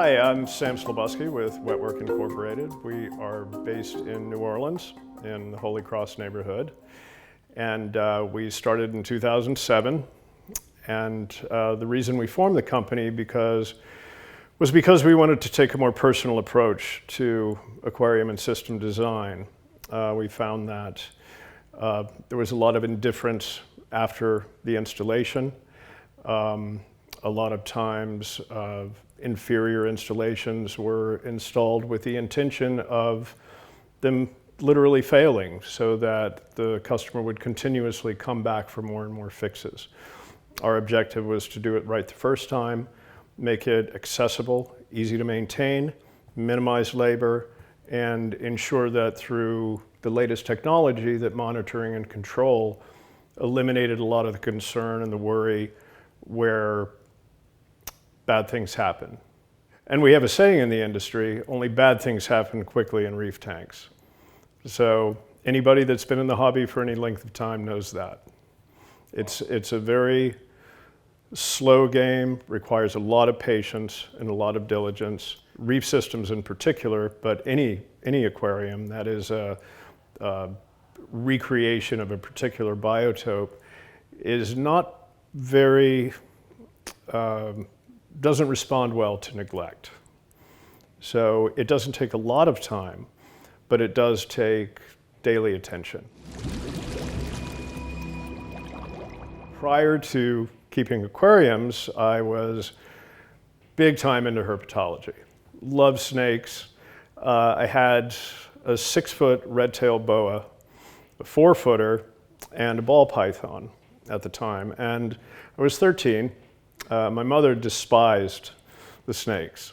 Hi, I'm Sam Slobusky with Wetwork Incorporated. We are based in New Orleans in the Holy Cross neighborhood. And we started in 2007. And the reason we formed the company was because we wanted to take a more personal approach to aquarium and system design. We found that there was a lot of indifference after the installation. A lot of times inferior installations were installed with the intention of them literally failing so that the customer would continuously come back for more and more fixes. Our objective was to do it right the first time, make it accessible, easy to maintain, minimize labor, and ensure that through the latest technology that monitoring and control eliminated a lot of the concern and the worry where bad things happen. And we have a saying in the industry, only bad things happen quickly in reef tanks. So anybody that's been in the hobby for any length of time knows that. It's a very slow game, requires a lot of patience and a lot of diligence. Reef systems in particular, but any aquarium that is a recreation of a particular biotope is not very, doesn't respond well to neglect. So it doesn't take a lot of time, but it does take daily attention. Prior to keeping aquariums, I was big time into herpetology. Loved snakes. I had a 6-foot red-tailed boa, a 4-footer, and a ball python at the time. And I was 13. My mother despised the snakes.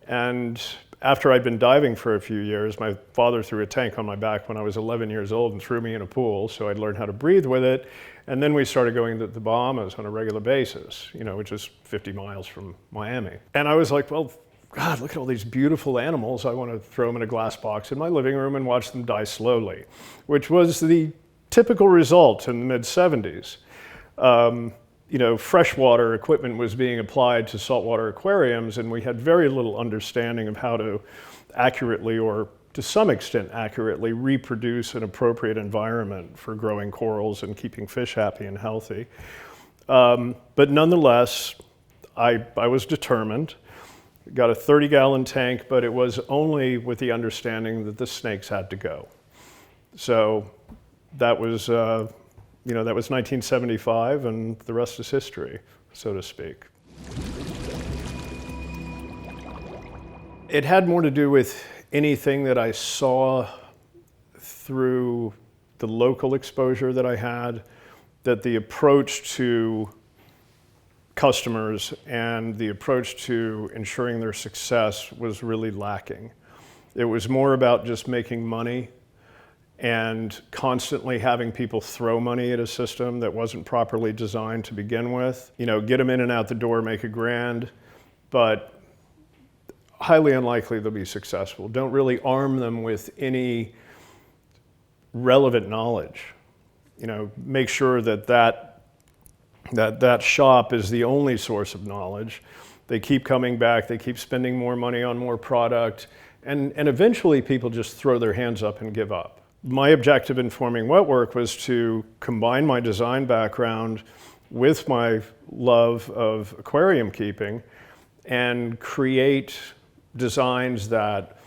And after I'd been diving for a few years, my father threw a tank on my back when I was 11 years old and threw me in a pool, so I'd learned how to breathe with it. And then we started going to the Bahamas on a regular basis, which is 50 miles from Miami. And I was like, well, God, look at all these beautiful animals. I want to throw them in a glass box in my living room and watch them die slowly, which was the typical result in the mid-70s. Freshwater equipment was being applied to saltwater aquariums, and we had very little understanding of how to accurately, or to some extent accurately, reproduce an appropriate environment for growing corals and keeping fish happy and healthy. But nonetheless, I was determined. Got a 30-gallon tank, but it was only with the understanding that the snakes had to go. So that was, that was 1975, and the rest is history, so to speak. It had more to do with anything that I saw through the local exposure that I had, that the approach to customers and the approach to ensuring their success was really lacking. It was more about just making money and constantly having people throw money at a system that wasn't properly designed to begin with. Get them in and out the door, make a grand, but highly unlikely they'll be successful. Don't really arm them with any relevant knowledge. Make sure that shop is the only source of knowledge. They keep coming back, they keep spending more money on more product, and eventually people just throw their hands up and give up. My objective in forming Wetwork was to combine my design background with my love of aquarium keeping and create designs that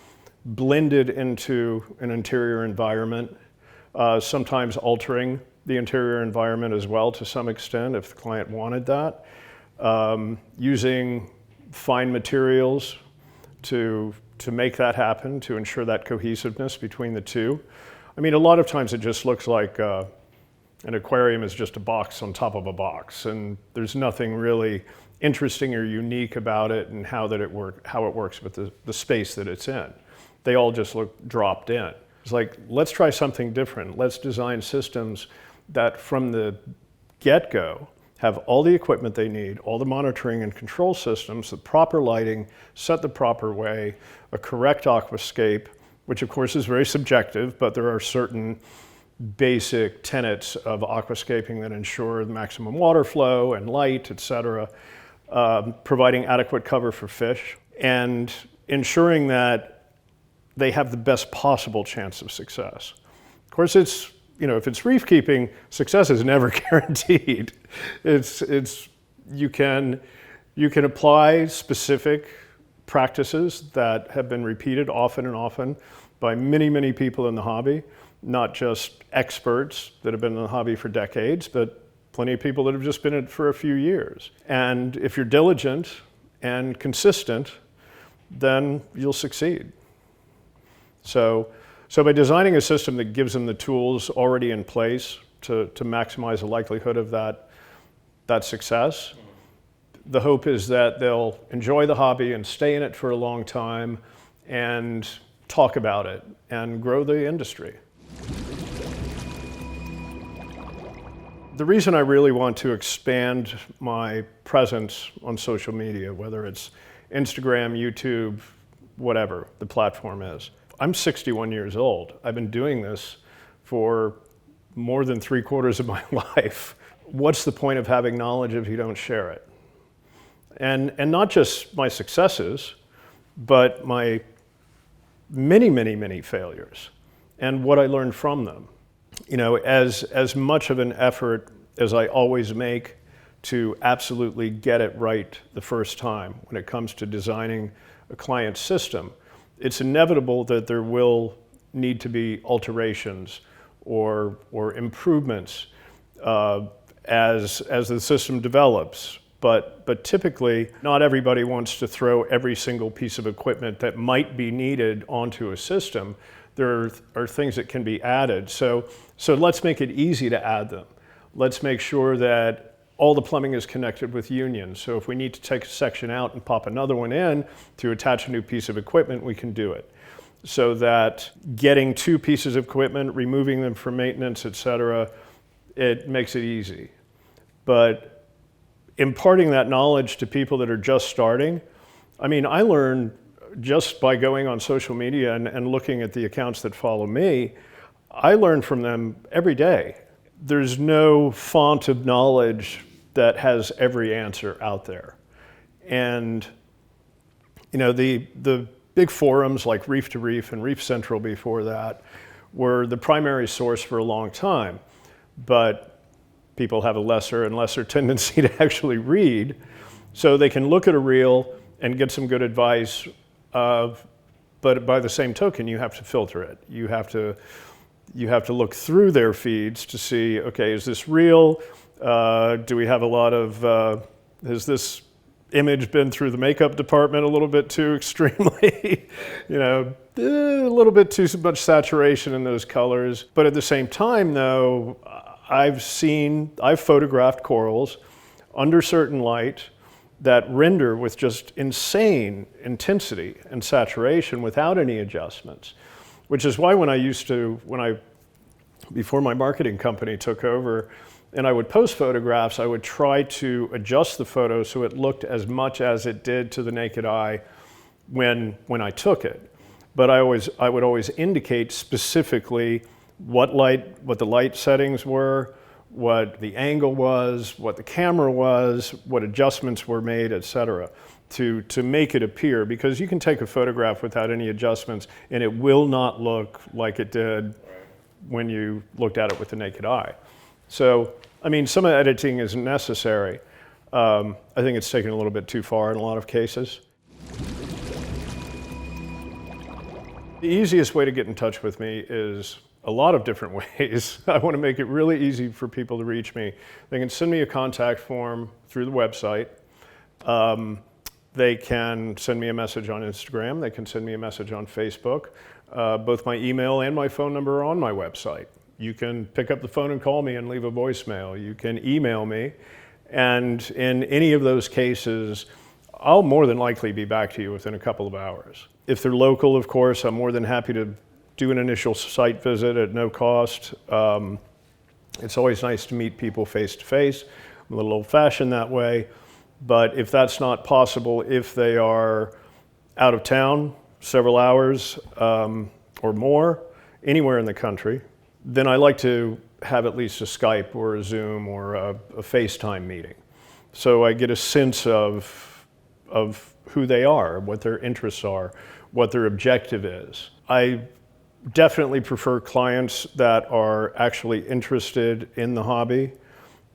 blended into an interior environment, sometimes altering the interior environment as well to some extent if the client wanted that, using fine materials to make that happen, to ensure that cohesiveness between the two. I mean, a lot of times it just looks like an aquarium is just a box on top of a box, and there's nothing really interesting or unique about it and how it works with the space that it's in. They all just look dropped in. It's like, let's try something different. Let's design systems that from the get-go have all the equipment they need, all the monitoring and control systems, the proper lighting, set the proper way, a correct aquascape, which of course is very subjective, but there are certain basic tenets of aquascaping that ensure the maximum water flow and light, et cetera, providing adequate cover for fish, and ensuring that they have the best possible chance of success. Of course, if it's reef keeping, success is never guaranteed. You can apply specific practices that have been repeated often and often by many, many people in the hobby, not just experts that have been in the hobby for decades, but plenty of people that have just been in it for a few years. And if you're diligent and consistent, then you'll succeed. So by designing a system that gives them the tools already in place to maximize the likelihood of that success, the hope is that they'll enjoy the hobby and stay in it for a long time and talk about it and grow the industry. The reason I really want to expand my presence on social media, whether it's Instagram, YouTube, whatever the platform is. I'm 61 years old. I've been doing this for more than 3/4 of my life. What's the point of having knowledge if you don't share it? And not just my successes, but my many, many, many failures and what I learned from them. As much of an effort as I always make to absolutely get it right the first time when it comes to designing a client system, it's inevitable that there will need to be alterations or improvements as the system develops. But typically, not everybody wants to throw every single piece of equipment that might be needed onto a system. There are things that can be added. So let's make it easy to add them. Let's make sure that all the plumbing is connected with unions. So if we need to take a section out and pop another one in to attach a new piece of equipment, we can do it. So that getting two pieces of equipment, removing them for maintenance, et cetera, it makes it easy. But imparting that knowledge to people that are just starting, I learn just by going on social media and looking at the accounts that follow me, I learn from them every day. There's no font of knowledge that has every answer out there. And the big forums like Reef to Reef and Reef Central before that were the primary source for a long time. But people have a lesser and lesser tendency to actually read, so they can look at a reel and get some good advice, but by the same token, you have to filter it. You have to look through their feeds to see, okay, is this real? Do we have a lot of, has this image been through the makeup department a little bit too extremely? A little bit too much saturation in those colors. But at the same time, though, I've photographed corals under certain light that render with just insane intensity and saturation without any adjustments, which is why before my marketing company took over and I would post photographs, I would try to adjust the photo so it looked as much as it did to the naked eye when I took it. But I would always indicate specifically what the light settings were, what the angle was, what the camera was, what adjustments were made, et cetera, to make it appear, because you can take a photograph without any adjustments and it will not look like it did when you looked at it with the naked eye. So, some editing is necessary. I think it's taken a little bit too far in a lot of cases. The easiest way to get in touch with me is a lot of different ways. I want to make it really easy for people to reach me. They can send me a contact form through the website. They can send me a message on Instagram. They can send me a message on Facebook. Both my email and my phone number are on my website. You can pick up the phone and call me and leave a voicemail. You can email me. And in any of those cases, I'll more than likely be back to you within a couple of hours. If they're local, of course, I'm more than happy to do an initial site visit at no cost. It's always nice to meet people face to face. I'm a little old-fashioned that way. But if that's not possible, if they are out of town several hours or more, anywhere in the country, then I like to have at least a Skype or a Zoom or a FaceTime meeting. So I get a sense of of who they are, what their interests are, what their objective is. I definitely prefer clients that are actually interested in the hobby,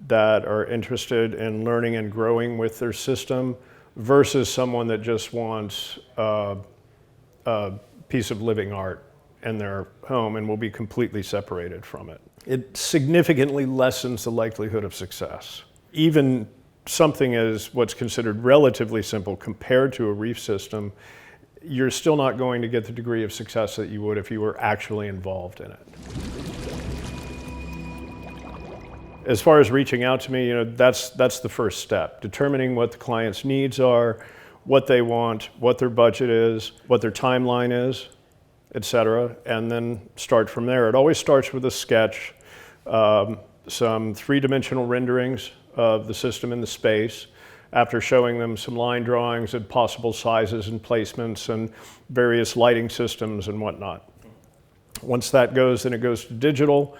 that are interested in learning and growing with their system, versus someone that just wants a piece of living art in their home and will be completely separated from it. It significantly lessens the likelihood of success. Even something as what's considered relatively simple compared to a reef system, you're still not going to get the degree of success that you would if you were actually involved in it. As far as reaching out to me, that's the first step. Determining what the client's needs are, what they want, what their budget is, what their timeline is, etc., and then start from there. It always starts with a sketch, some three-dimensional renderings of the system in the space, after showing them some line drawings and possible sizes and placements and various lighting systems and whatnot. Once that goes, then it goes to digital,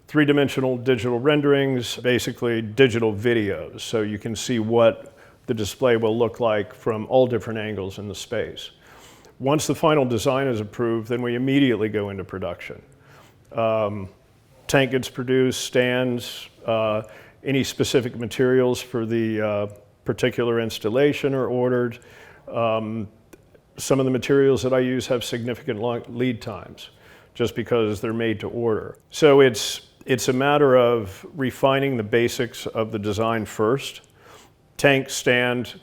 three-dimensional digital renderings, basically digital videos, so you can see what the display will look like from all different angles in the space. Once the final design is approved, then we immediately go into production. Tank gets produced, stands, any specific materials for the particular installation are ordered. Some of the materials that I use have significant lead times, just because they're made to order. So it's a matter of refining the basics of the design first. Tank, stand,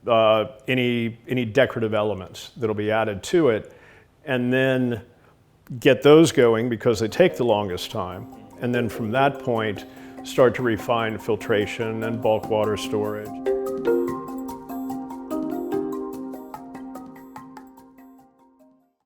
any decorative elements that'll be added to it, and then get those going because they take the longest time. And then from that point, start to refine filtration and bulk water storage.